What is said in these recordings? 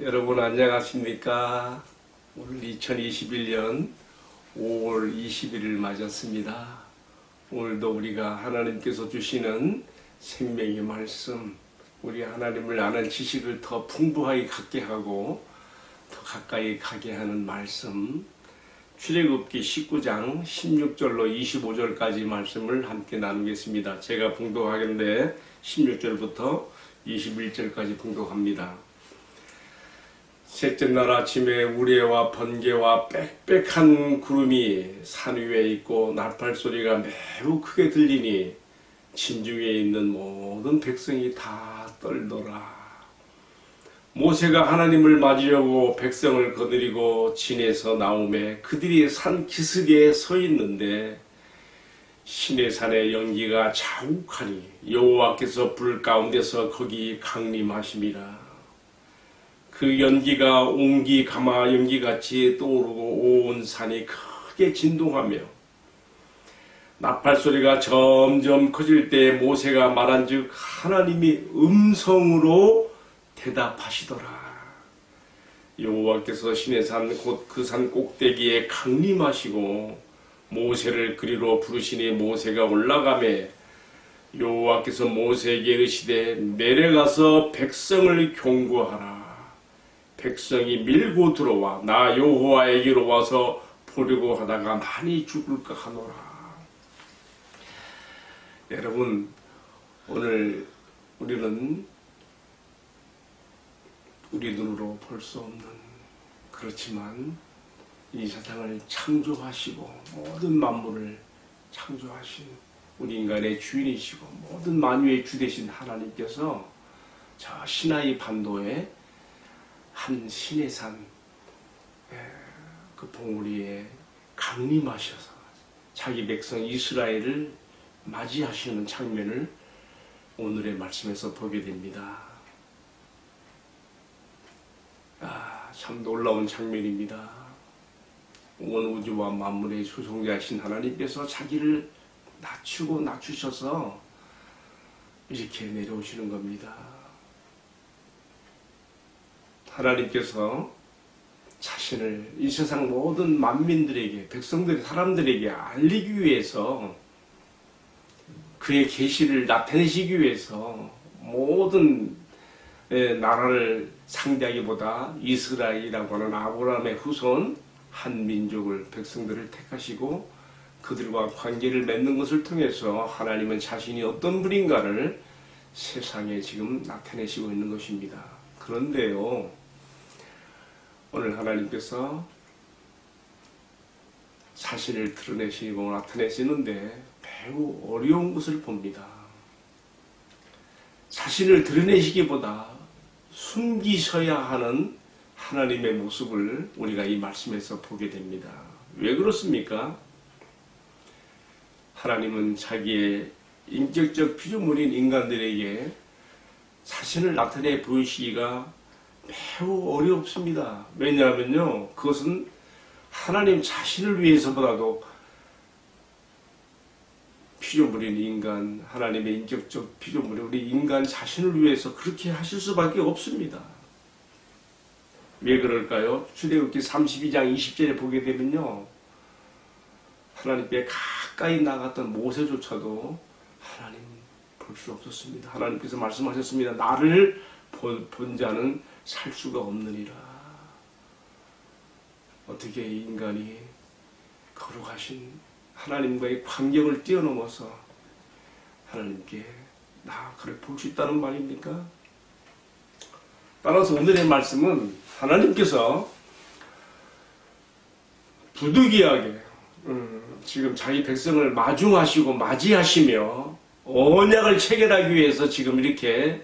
여러분 안녕하십니까? 오늘 2021년 5월 21일을 맞았습니다. 오늘도 우리가 하나님께서 주시는 생명의 말씀, 우리 하나님을 아는 지식을 더 풍부하게 갖게 하고 더 가까이 가게 하는 말씀, 출애굽기 19장 16절로 25절까지 말씀을 함께 나누겠습니다. 제가 봉독하겠는데 16절부터 21절까지 봉독합니다. 셋째 날 아침에 우레와 번개와 빽빽한 구름이 산 위에 있고 나팔 소리가 매우 크게 들리니 진중에 있는 모든 백성이 다 떨더라. 모세가 하나님을 맞으려고 백성을 거느리고 진에서 나오매 그들이 산 기슭에 서 있는데 시내산의 연기가 자욱하니 여호와께서 불 가운데서 거기 강림하심이라. 그 연기가 옹기 가마 연기같이 떠오르고 온 산이 크게 진동하며 나팔 소리가 점점 커질 때 모세가 말한즉 하나님이 음성으로 대답하시더라. 여호와께서 시내산 곧 그 산 꼭대기에 강림하시고 모세를 그리로 부르시니 모세가 올라가매 여호와께서 모세에게 이르시되 내려가서 백성을 경고하라. 백성이 밀고 들어와 나 여호와에게로 와서 보려고 하다가 많이 죽을까 하노라. 여러분, 오늘 우리는 우리 눈으로 볼 수 없는, 그렇지만 이 세상을 창조하시고 모든 만물을 창조하신 우리 인간의 주인이시고 모든 만유의 주 되신 하나님께서 저 시나이 반도에 한 시내산 그 봉우리에 강림하셔서 자기 백성 이스라엘을 맞이하시는 장면을 오늘의 말씀에서 보게 됩니다. 참 놀라운 장면입니다. 온 우주와 만물의 조성자이신 하나님께서 자기를 낮추셔서 이렇게 내려오시는 겁니다. 하나님께서 자신을 이 세상 모든 만민들에게, 백성들, 사람들에게 알리기 위해서 그의 계시를 나타내시기 위해서 모든 나라를 상대하기보다 이스라엘이라고 하는 아브라함의 후손 한 민족을, 백성들을 택하시고 그들과 관계를 맺는 것을 통해서 하나님은 자신이 어떤 분인가를 세상에 지금 나타내시고 있는 것입니다. 그런데요, 오늘 하나님께서 자신을 드러내시고 나타내시는데 매우 어려운 것을 봅니다. 자신을 드러내시기보다 숨기셔야 하는 하나님의 모습을 우리가 이 말씀에서 보게 됩니다. 왜 그렇습니까? 하나님은 자기의 인격적 피조물인 인간들에게 자신을 나타내 보이시기가 매우 어렵습니다. 왜냐하면요, 그것은 하나님 자신을 위해서보다도 피조물인 인간, 하나님의 인격적 피조물인 우리 인간 자신을 위해서 그렇게 하실 수밖에 없습니다. 왜 그럴까요? 출애굽기 32장 20절에 보게 되면요, 하나님께 가까이 나갔던 모세조차도 하나님 볼 수 없었습니다. 하나님께서 말씀하셨습니다. 나를 본 자는 살 수가 없느니라. 어떻게 인간이 거룩하신 하나님과의 관계를 뛰어넘어서 하나님께 그를 볼 수 있다는 말입니까? 따라서 오늘의 말씀은 하나님께서 부득이하게 지금 자기 백성을 마중하시고 맞이하시며 언약을 체결하기 위해서 지금 이렇게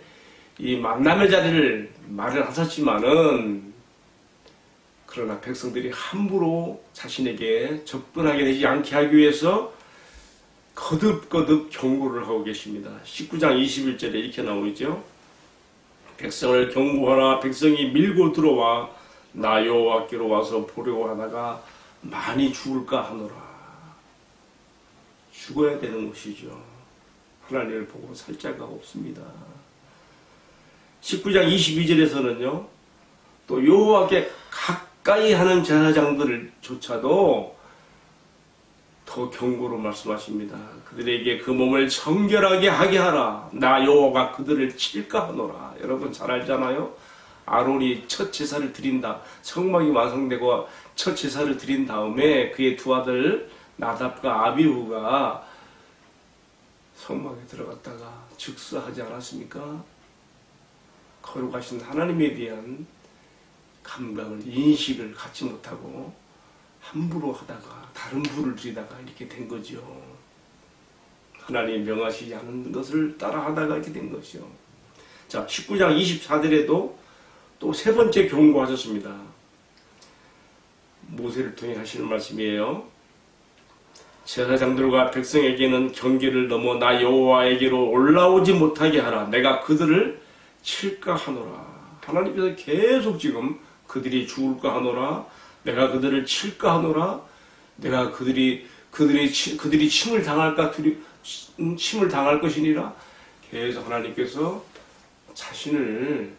이 만남의 자리를 마련하셨지만은, 그러나 백성들이 함부로 자신에게 접근하게 되지 않게 하기 위해서 거듭거듭 경고를 하고 계십니다. 19장 21절에 이렇게 나오죠. 백성을 경고하라. 백성이 밀고 들어와 나 여호와께로 와서 보려고 하다가 많이 죽을까 하노라. 죽어야 되는 것이죠. 하나님을 보고 살 자가 없습니다. 19장 22절에서는요, 또 여호와께 가까이 하는 제사장들조차도 더 경고로 말씀하십니다. 그들에게 그 몸을 정결하게 하게 하라. 나 여호와가 그들을 칠까 하노라. 여러분 잘 알잖아요. 아론이 첫 제사를 드린다. 성막이 완성되고 첫 제사를 드린 다음에 그의 두 아들 나답과 아비후가 성막에 들어갔다가 즉사하지 않았습니까? 거룩하신 하나님에 대한 감각을, 인식을 갖지 못하고 함부로 하다가 다른 부를 들이다가 이렇게 된 거죠. 하나님이 명하시지 않은 것을 따라하다가 이렇게 된 것이죠. 자, 19장 24절에도 또 세 번째 경고하셨습니다. 모세를 통해 하시는 말씀이에요. 제사장들과 백성에게는 경계를 넘어 나 여호와에게로 올라오지 못하게 하라. 내가 그들을 칠까 하노라. 하나님께서 계속 지금 그들이 죽을까 하노라. 내가 그들을 칠까 하노라. 내가 그들이 침을 당할까 침을 당할 것이니라. 계속 하나님께서 자신을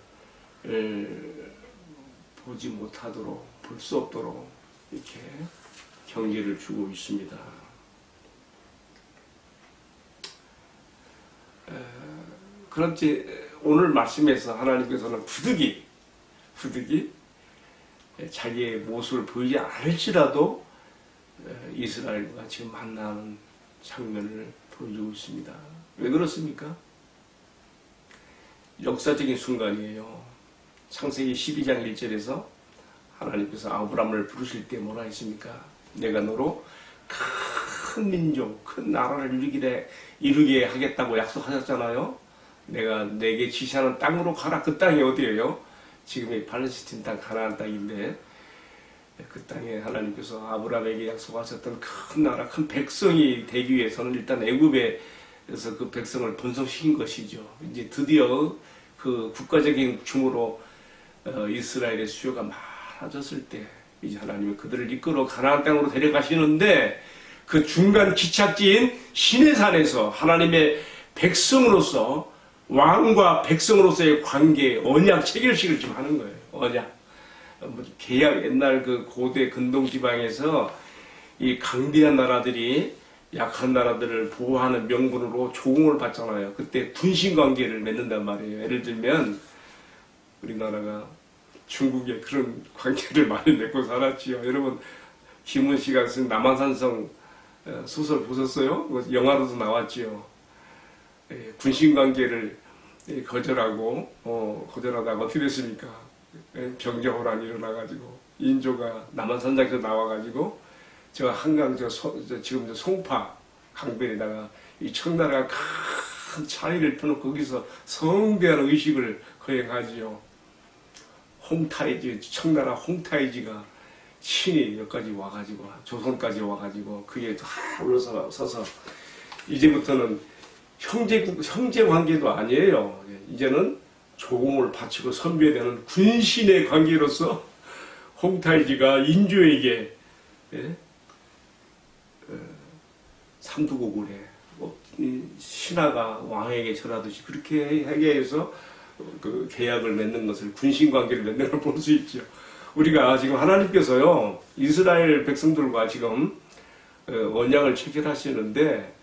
보지 못하도록, 볼 수 없도록 이렇게 경계를 주고 있습니다. 그런지 오늘 말씀에서 하나님께서는 부득이 자기의 모습을 보이지 않을지라도 이스라엘과 지금 만나는 장면을 보여주고 있습니다. 왜 그렇습니까? 역사적인 순간이에요. 창세기 12장 1절에서 하나님께서 아브라함을 부르실 때 뭐라 했습니까? 내가 너로 큰 민족, 큰 나라를 이루게 하겠다고 약속하셨잖아요. 내가 내게 지시하는 땅으로 가라. 그 땅이 어디예요? 지금의 팔레스틴 땅, 가나안 땅인데 그 땅에 하나님께서 아브라함에게 약속하셨던 큰 나라, 큰 백성이 되기 위해서는 일단 애굽에서 그 백성을 번성시킨 것이죠. 이제 드디어 그 국가적인 춤으로 이스라엘의 수요가 많아졌을 때 이제 하나님이 그들을 이끌어 가나안 땅으로 데려가시는데 그 중간 기착지인 시내산에서 하나님의 백성으로서 왕과 백성으로서의 관계, 언약 체결식을 지금 하는 거예요. 언약. 계약, 옛날 그 고대 근동 지방에서 이 강대한 나라들이 약한 나라들을 보호하는 명분으로 조공을 받잖아요. 그때 군신 관계를 맺는단 말이에요. 예를 들면 우리나라가 중국에 그런 관계를 많이 맺고 살았지요. 여러분 김은씨가 쓴 남한산성 소설 보셨어요? 영화로도 나왔지요. 군신 관계를 거절하다가 어떻게 됐습니까? 병자호란이 일어나가지고 인조가 남한산장에서 나와가지고 저 한강 지금 송파 강변에다가 이 청나라가 큰 차이를 펴놓고 거기서 성대한 의식을 거행하지요. 홍타이지, 청나라 홍타이지가 친히 여기까지 와가지고 조선까지 와가지고 그게 다 올라서서 이제부터는 형제 관계도 아니에요. 이제는 조공을 바치고 선비에 되는 군신의 관계로서 홍타이지가 인조에게 삼두고굴에 신하가 왕에게 절하듯이 그렇게 하게 해서 그 계약을 맺는 것을, 군신 관계를 맺는 걸 볼 수 있죠. 우리가 지금 하나님께서요 이스라엘 백성들과 지금 언약을 체결하시는데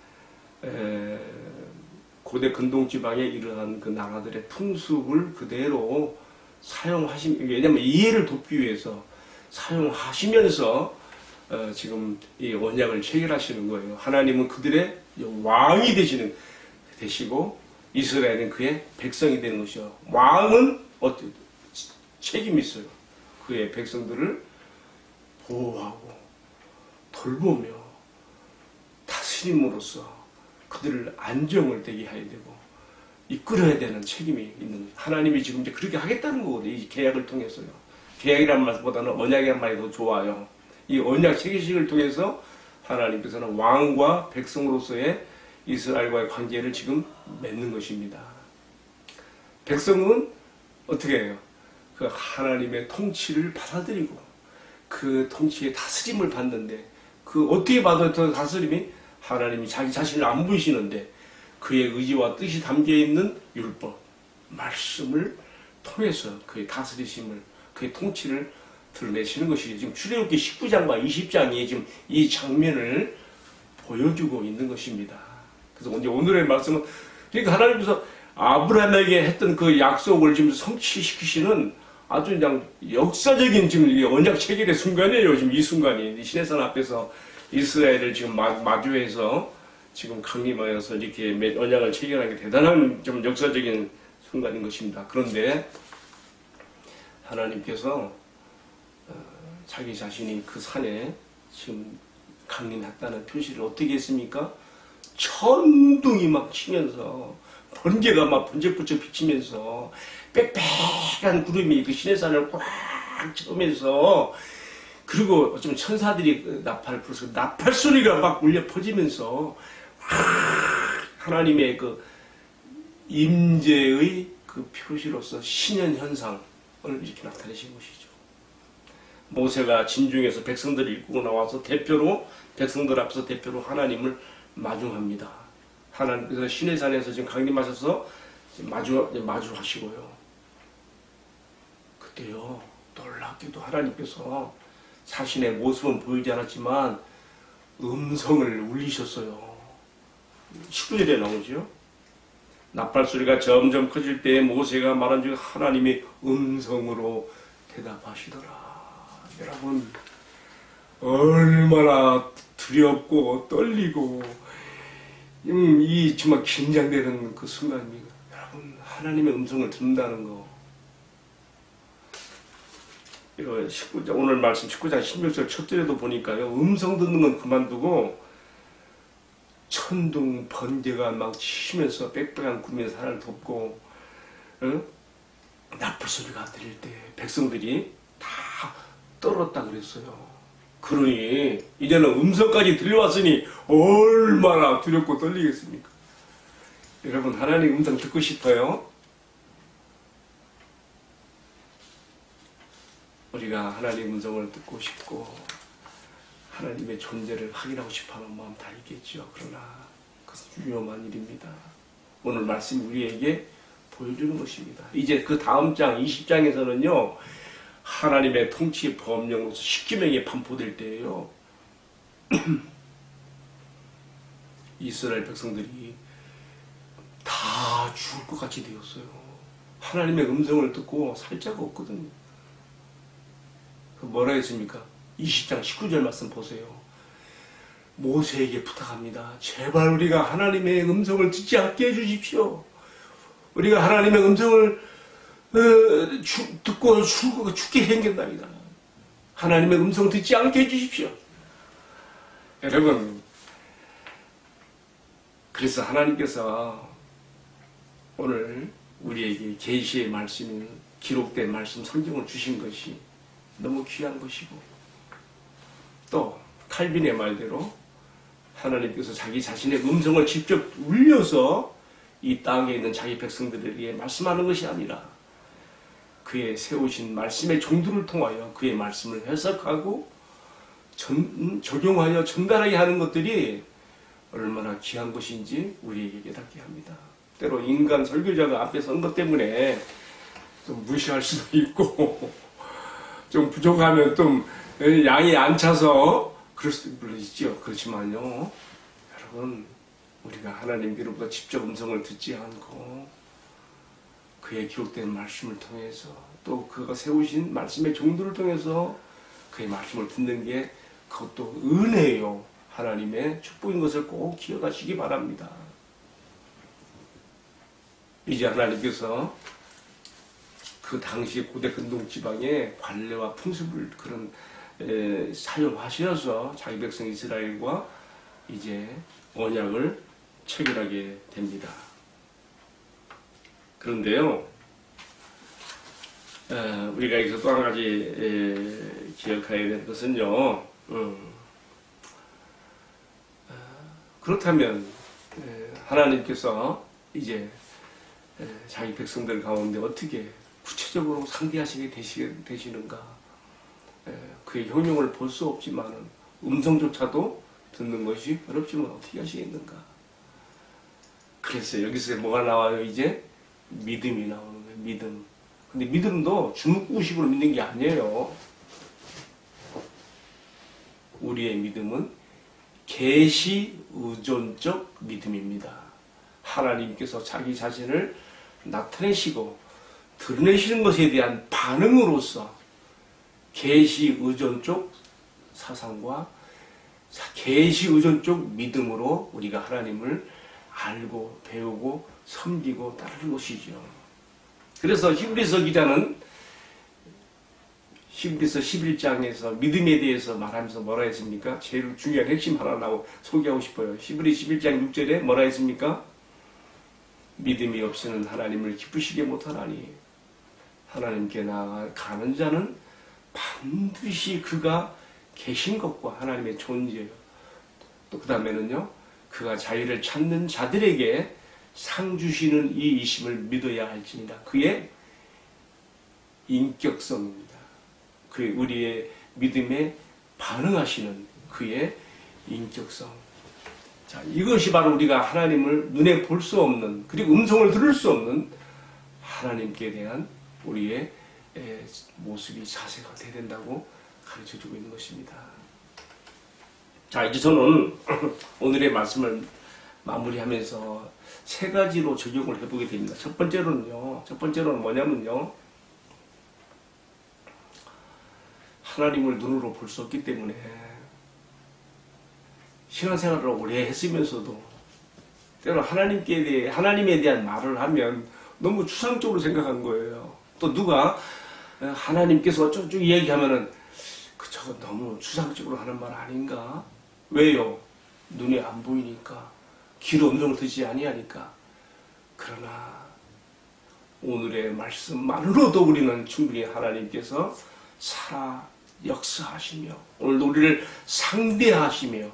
고대 근동 지방에 이러한 그 나라들의 풍습을 그대로 왜냐하면 이해를 돕기 위해서 사용하시면서 지금 이 언약을 체결하시는 거예요. 하나님은 그들의 왕이 되시고 이스라엘은 그의 백성이 되는 것이요. 왕은 책임이 있어요. 그의 백성들을 보호하고 돌보며 다스림으로써 그들을 안정을 되게 해야 되고 이끌어야 되는 책임이 있는 거죠. 하나님이 지금 이제 그렇게 하겠다는 거거든요. 이 계약을 통해서요. 계약이란 말보다는 언약이란 말이 더 좋아요. 이 언약 체결식을 통해서 하나님께서는 왕과 백성으로서의 이스라엘과의 관계를 지금 맺는 것입니다. 백성은 어떻게 해요? 그 하나님의 통치를 받아들이고 그 통치의 다스림을 받는데 그 어떻게 받아야 다스림이 하나님이 자기 자신을 안 보이시는데 그의 의지와 뜻이 담겨 있는 율법, 말씀을 통해서 그의 다스리심을 그의 통치를 드러내시는 것이죠. 지금 출애굽기 19장과 20장이 지금 이 장면을 보여주고 있는 것입니다. 그래서 이제 오늘의 말씀은 그러니까 하나님께서 아브라함에게 했던 그 약속을 지금 성취시키시는 아주 그냥 역사적인 지금 언약 체결의 순간이에요. 지금 이 순간이 시내산 앞에서 이스라엘을 지금 마주해서 지금 강림하여서 이렇게 언약을 체결하는 게 대단한 좀 역사적인 순간인 것입니다. 그런데 하나님께서 자기 자신이 그 산에 지금 강림했다는 표시를 어떻게 했습니까? 천둥이 막 치면서 번개가 막 번쩍번쩍 비치면서 빽빽한 구름이 그 시내산을 꽉 채우면서 그리고 좀 천사들이 나팔을 불어서 나팔 소리가 막 울려 퍼지면서 하나님의 그 임재의 그 표시로서 신현 현상을 이렇게 나타내신 것이죠. 모세가 진중에서 백성들을 이끌고 나와서 대표로 백성들 앞에서 대표로 하나님을 마중합니다. 하나님께서 시내산에서 지금 강림하셔서 마주하시고요. 그때요 놀랍게도 하나님께서 자신의 모습은 보이지 않았지만 음성을 울리셨어요. 19절에 나오죠. 나팔 소리가 점점 커질 때 모세가 말한 중 하나님의 음성으로 대답하시더라. 여러분 얼마나 두렵고 떨리고 이 정말 긴장되는 그 순간입니다. 여러분 하나님의 음성을 듣는다는 거. 이거 19장 오늘 말씀 19장 16절 첫 절에도 보니까요. 음성 듣는 건 그만두고 천둥 번개가 막 치면서 빽빽한 구름이 산을 덮고 나팔 소리가 들릴 때 백성들이 다 떨었다 그랬어요. 그러니 이제는 음성까지 들려왔으니 얼마나 두렵고 떨리겠습니까? 여러분 하나님 음성 듣고 싶어요? 우리가 하나님 음성을 듣고 싶고 하나님의 존재를 확인하고 싶어하는 마음 다 있겠죠. 그러나 그것은 위험한 일입니다. 오늘 말씀 우리에게 보여주는 것입니다. 이제 그 다음 장 20장에서는요. 하나님의 통치 법령으로서 십계명이 반포될 때예요. 이스라엘 백성들이 다 죽을 것 같이 되었어요. 하나님의 음성을 듣고 살 자가 없거든요. 뭐라 했습니까? 20장 19절 말씀 보세요. 모세에게 부탁합니다. 제발 우리가 하나님의 음성을 듣지 않게 해주십시오. 우리가 하나님의 음성을 듣고 죽게 생긴답니다. 하나님의 음성 듣지 않게 해주십시오. 여러분 그래서 하나님께서 오늘 우리에게 계시의 말씀인 기록된 말씀 성경을 주신 것이 너무 귀한 것이고 또 칼빈의 말대로 하나님께서 자기 자신의 음성을 직접 울려서 이 땅에 있는 자기 백성들에게 말씀하는 것이 아니라 그의 세우신 말씀의 종들을 통하여 그의 말씀을 해석하고 적용하여 전달하게 하는 것들이 얼마나 귀한 것인지 우리에게 깨닫게 합니다. 때로 인간 설교자가 앞에 선 것 때문에 좀 무시할 수도 있고 좀 부족하면 좀 양이 안 차서 그럴 수도 물론 있죠. 그렇지만요, 여러분 우리가 하나님께로부터 직접 음성을 듣지 않고 그의 기록된 말씀을 통해서 또 그가 세우신 말씀의 종들을 통해서 그의 말씀을 듣는 게 그것도 은혜요. 하나님의 축복인 것을 꼭 기억하시기 바랍니다. 이제 하나님께서 그 당시 고대 근동 지방의 관례와 풍습을 그런 사용하셔서 자기 백성 이스라엘과 이제 언약을 체결하게 됩니다. 그런데요, 우리가 여기서 또 한 가지 기억해야 될 것은요, 그렇다면 하나님께서 이제 자기 백성들 가운데 어떻게 구체적으로 상대하시게 되시는가? 그의 형용을 볼 수 없지만 음성조차도 듣는 것이 어렵지만 어떻게 하시겠는가? 그래서 여기서 뭐가 나와요? 이제 믿음이 나오는 거예요. 믿음. 근데 믿음도 주먹구식으로 믿는 게 아니에요. 우리의 믿음은 계시 의존적 믿음입니다. 하나님께서 자기 자신을 나타내시고 드러내시는 것에 대한 반응으로서 계시 의존적 사상과 계시 의존적 믿음으로 우리가 하나님을 알고 배우고 섬기고 따르는 것이죠. 그래서 히브리서 기자는 히브리서 11장에서 믿음에 대해서 말하면서 뭐라 했습니까? 제일 중요한 핵심 하나 소개하고 싶어요. 히브리 11장 6절에 뭐라 했습니까? 믿음이 없이는 하나님을 기쁘시게 못하나니 하나님께 나아가는 자는 반드시 그가 계신 것과 하나님의 존재예요. 또 그 다음에는요, 그가 자유를 찾는 자들에게 상 주시는 이이심을 믿어야 할지니라. 그의 인격성입니다. 그 우리의 믿음에 반응하시는 그의 인격성. 자, 이것이 바로 우리가 하나님을 눈에 볼 수 없는, 그리고 음성을 들을 수 없는 하나님께 대한 우리의 모습이 자세가 돼야 된다고 가르쳐주고 있는 것입니다. 자, 이제 저는 오늘의 말씀을 마무리하면서 세 가지로 적용을 해보게 됩니다. 첫 번째로는 뭐냐면요, 하나님을 눈으로 볼 수 없기 때문에 신앙생활을 오래 했으면서도 때로 하나님에 대한 말을 하면 너무 추상적으로 생각한 거예요. 또 누가 하나님께서 쭉 얘기하면은 저거 너무 추상적으로 하는 말 아닌가? 왜요? 눈에 안 보이니까, 귀로 음성을 듣지 아니하니까. 그러나 오늘의 말씀만으로도 우리는 충분히 하나님께서 살아 역사하시며 오늘도 우리를 상대하시며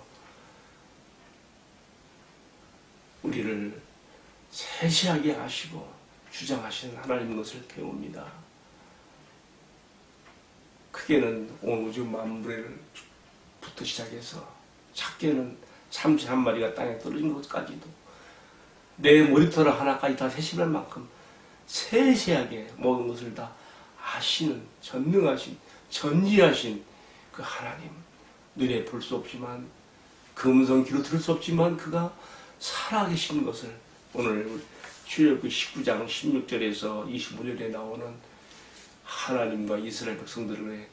우리를 세세하게 아시고 주장하시는 하나님의 것을 배웁니다. 크게는 온 우주 만물부터 시작해서 작게는 참새 한 마리가 땅에 떨어진 것까지도 내 머리털 하나까지 다 세심할 만큼 세세하게 모든 것을 다 아시는 전능하신 전지하신 그 하나님, 눈에 볼 수 없지만 그 음성 귀로 들을 수 없지만 그가 살아계신 것을 오늘 출애굽기 19장 16절에서 25절에 나오는 하나님과 이스라엘 백성들의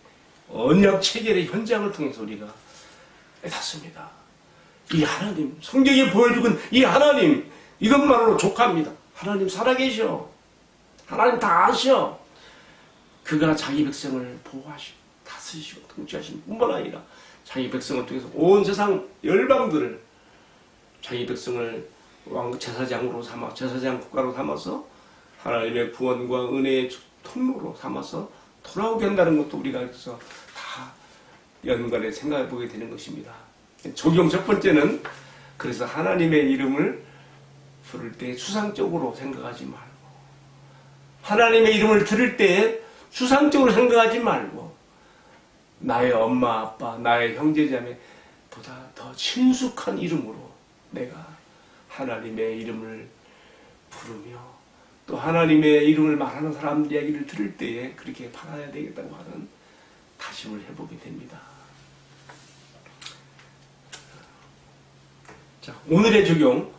언약 체결의 현장을 통해서 우리가 깨닫습니다. 이 하나님, 성경에 보여주는 이 하나님, 이것만으로 족합니다. 하나님 살아계셔. 하나님 다 아셔. 그가 자기 백성을 보호하시고 다스리시고 통치하시는 뿐만 아니라 자기 백성을 통해서 온 세상 열방들을 자기 백성을 제사장으로 삼아 제사장 국가로 삼아서 하나님의 구원과 은혜의 통로로 삼아서 돌아오게 한다는 것도 우리가 그래서 다 연관해 생각해 보게 되는 것입니다. 적용 첫 번째는 그래서 하나님의 이름을 부를 때 추상적으로 생각하지 말고 하나님의 이름을 들을 때 추상적으로 생각하지 말고 나의 엄마 아빠 나의 형제자매보다 더 친숙한 이름으로 내가 하나님의 이름을 부르며 또 하나님의 이름을 말하는 사람 이야기를 들을 때에 그렇게 받아야 되겠다고 하는 다짐을 해보게 됩니다. 자, 오늘의 적용,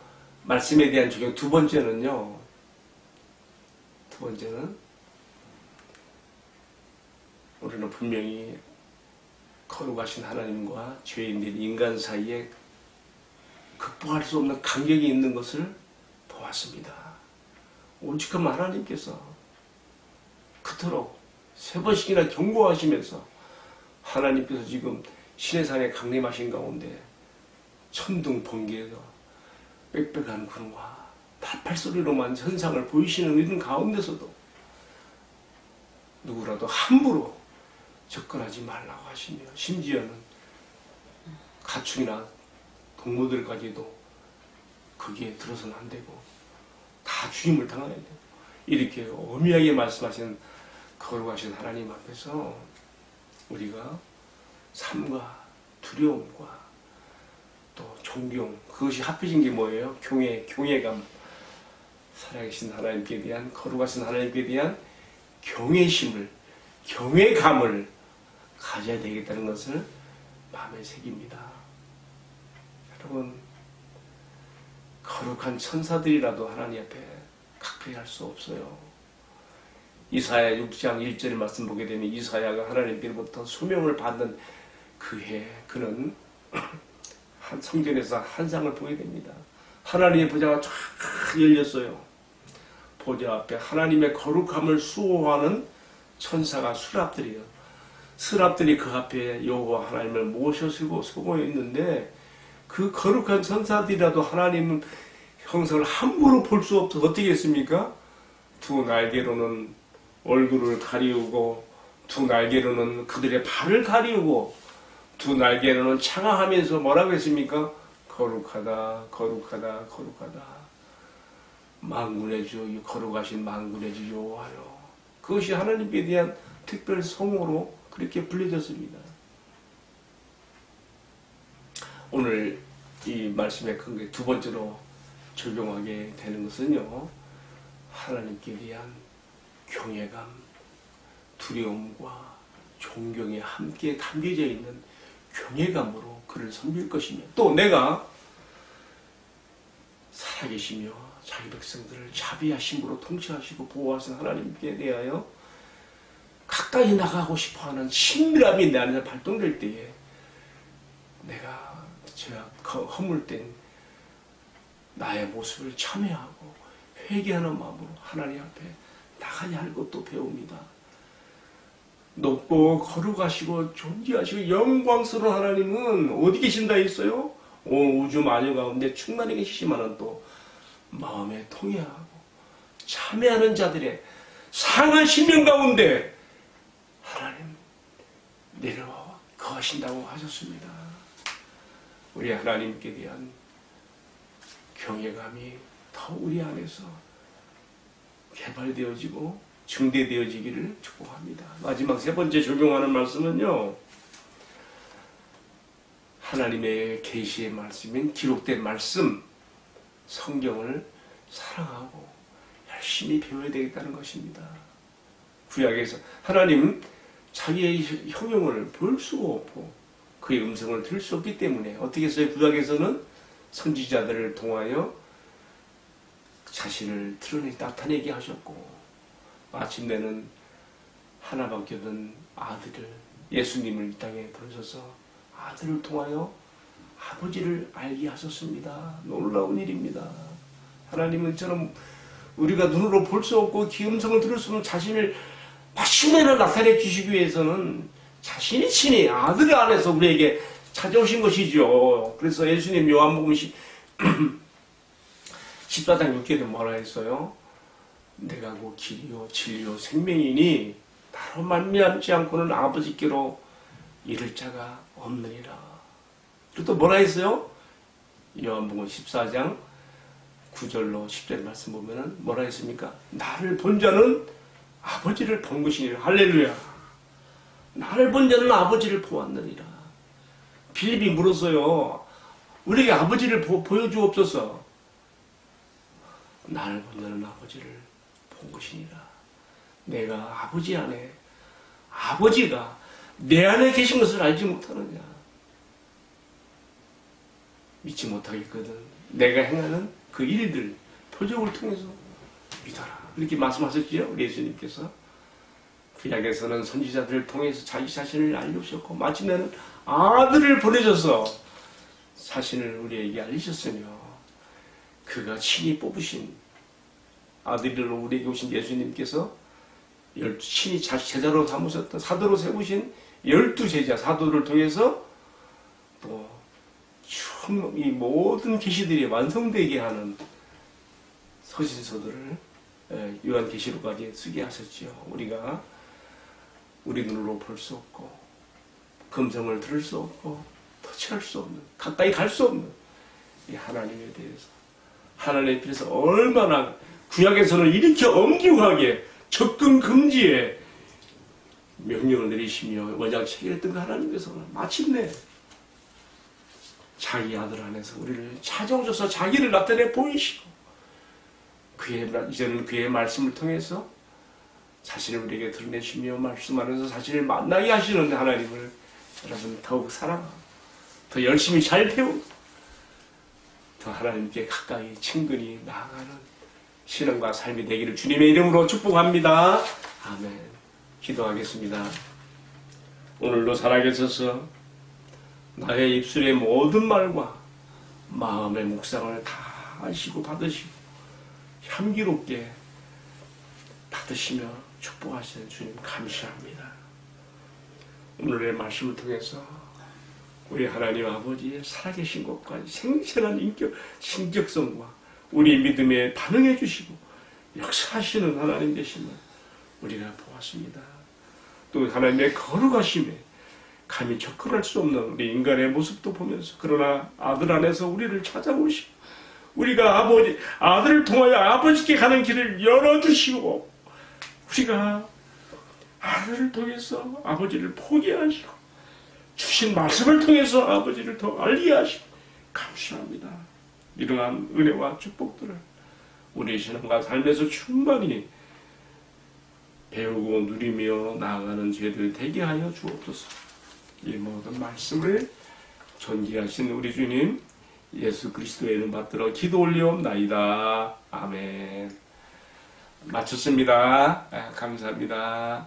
말씀에 대한 적용 두 번째는 우리는 분명히 거룩하신 하나님과 죄인된 인간 사이에 극복할 수 없는 간격이 있는 것을 보았습니다. 오직한 하나님께서 그토록 세 번씩이나 경고하시면서 하나님께서 지금 시내산에 강림하신 가운데 천둥 번개에서 빽빽한 구름과 팔팔소리로만 현상을 보이시는 이런 가운데서도 누구라도 함부로 접근하지 말라고 하시며 심지어는 가축이나 동물들까지도 거기에 들어서는 안 되고 다 죽임을 당해야 되고 이렇게 엄하게 말씀하신 거룩하신 하나님 앞에서 우리가 삶과 두려움과 또 존경, 그것이 합해진 게 뭐예요? 교회감, 살아계신 하나님께 대한 거룩하신 하나님께 대한 경외심을, 경외감을 가져야 되겠다는 것을 마음에 새깁니다. 여러분, 거룩한 천사들이라도 하나님 앞에 각별할 수 없어요. 이사야 6장 1절의 말씀 보게 되면 이사야가 하나님께로부터 소명을 받는 그 해 그는 한 성전에서 한 상을 보게 됩니다. 하나님의 보좌가 쫙 열렸어요. 보좌 앞에 하나님의 거룩함을 수호하는 천사가 수랍들이에요. 수랍들이 그 앞에 여호와 하나님을 모셔쓰고 서고 있는데 그 거룩한 천사들이라도 하나님 형상을 함부로 볼 수 없어 어떻게 했습니까? 두 날개로는 얼굴을 가리우고 두 날개로는 그들의 발을 가리우고 두 날개로는 창하하면서 뭐라고 했습니까? 거룩하다 거룩하다 거룩하다 만군의 주 거룩하신 만군의 주 여호와여. 그것이 하나님께 대한 특별 성호로 그렇게 불려졌습니다. 오늘 이 말씀의 근거에 두 번째로 적용하게 되는 것은요, 하나님께 대한 경외감, 두려움과 존경이 함께 담겨져 있는 경외감으로 그를 섬길 것이며, 또 내가 살아계시며 자기 백성들을 자비하심으로 통치하시고 보호하신 하나님께 대하여 가까이 나가고 싶어하는 친밀함이 내 안에서 발동될 때에 내가 제가 허물된 나의 모습을 참회하고 회개하는 마음으로 하나님 앞에 나가야 할 것도 배웁니다. 높고 거룩하시고 존귀하시고 영광스러운 하나님은 어디 계신다 했어요? 온 우주 만유 가운데 충만히 계시지만은 또 마음에 통회하고 참회하는 자들의 상한 심령 가운데 하나님 내려와 거하신다고 하셨습니다. 우리 하나님께 대한 경외감이 더 우리 안에서 개발되어지고 증대되어지기를 축복합니다. 마지막 세 번째 적용하는 말씀은요, 하나님의 계시의 말씀인 기록된 말씀, 성경을 사랑하고 열심히 배워야 되겠다는 것입니다. 구약에서 하나님 자기의 형용을 볼 수가 없고 그의 음성을 들을 수 없기 때문에 어떻게 했어요? 구약에서는 선지자들을 통하여 자신을 나타내게 하셨고, 마침내는 하나밖에 없는 아들을, 예수님을 이 땅에 보내셔서 아들을 통하여 아버지를 알게 하셨습니다. 놀라운 일입니다. 하나님은 저는 우리가 눈으로 볼 수 없고 귀 음성을 들을 수 없는 자신을 마침내는 나타내 주시기 위해서는 자신이 친히 아들 안에서 우리에게 찾아오신 것이죠. 그래서 예수님 요한복음 14장 6절에 뭐라 했어요? 내가 곧 길이요 진리요 생명이니 나로 말미암지 않고는 아버지께로 이를 자가 없느니라. 그리고 또 뭐라 했어요? 요한복음 14장 9절로 10절 말씀 보면은 뭐라 했습니까? 나를 본 자는 아버지를 본 것이니라. 할렐루야. 나를 본 자는 아버지를 보았느니라. 빌립이 물었어요. 우리에게 아버지를 보여주옵소서. 나를 본 자는 아버지를 본 것이니라. 내가 아버지 안에, 아버지가 내 안에 계신 것을 알지 못하느냐. 믿지 못하겠거든. 내가 행하는 그 일들, 표적을 통해서 믿어라. 이렇게 말씀하셨지요, 우리 예수님께서. 구약에서는 선지자들을 통해서 자기 자신을 알려주셨고, 마침내는 아들을 보내셔서 자신을 우리에게 알리셨으며, 그가 친히 뽑으신 아들로 우리에게 오신 예수님께서 친히 제자로 삼으셨던, 사도로 세우신 12제자 사도를 통해서 또 이 모든 계시들이 완성되게 하는 서신서들을 요한계시록까지 쓰게 하셨지요. 우리가 우리 눈으로 볼 수 없고 금성을 들을 수 없고 터치할 수 없는, 가까이 갈 수 없는 이 하나님에 대해서, 하나님에 대해서 얼마나 구약에서는 이렇게 엄격하게 접근 금지에 명령을 내리시며 원장 체결했던 그 하나님께서는 마침내 자기 아들 안에서 우리를 찾아오셔서 자기를 나타내 보이시고, 이제는 그의 말씀을 통해서 자신을 우리에게 드러내시며 말씀하면서 자신을 만나게 하시는 하나님을 여러분 더욱 사랑하고 더 열심히 잘 배우고 더 하나님께 가까이 친근히 나아가는 신앙과 삶이 되기를 주님의 이름으로 축복합니다. 아멘. 기도하겠습니다. 오늘도 살아계셔서 나의 입술의 모든 말과 마음의 묵상을 다 하시고 받으시고 향기롭게 받으시며 축복하시는 주님 감사합니다. 오늘의 말씀을 통해서 우리 하나님 아버지의 살아계신 것과 생생한 인격, 신격성과 우리 믿음에 반응해 주시고 역사하시는 하나님 되심을 우리가 보았습니다. 또 하나님의 거룩하심에 감히 접근할 수 없는 우리 인간의 모습도 보면서 그러나 아들 안에서 우리를 찾아오시고 우리가 아들을 통하여 아버지께 가는 길을 열어주시고 우리가 아들을 통해서 아버지를 포기하시고 주신 말씀을 통해서 아버지를 더 알게 하시고 감사합니다. 이러한 은혜와 축복들을 우리 신앙과 삶에서 충만히 배우고 누리며 나아가는 죄들 되게 하여 주옵소서. 이 모든 말씀을 존귀하신 우리 주님 예수 그리스도의 이름 받들어 기도 올리옵나이다. 아멘. 마쳤습니다. 감사합니다.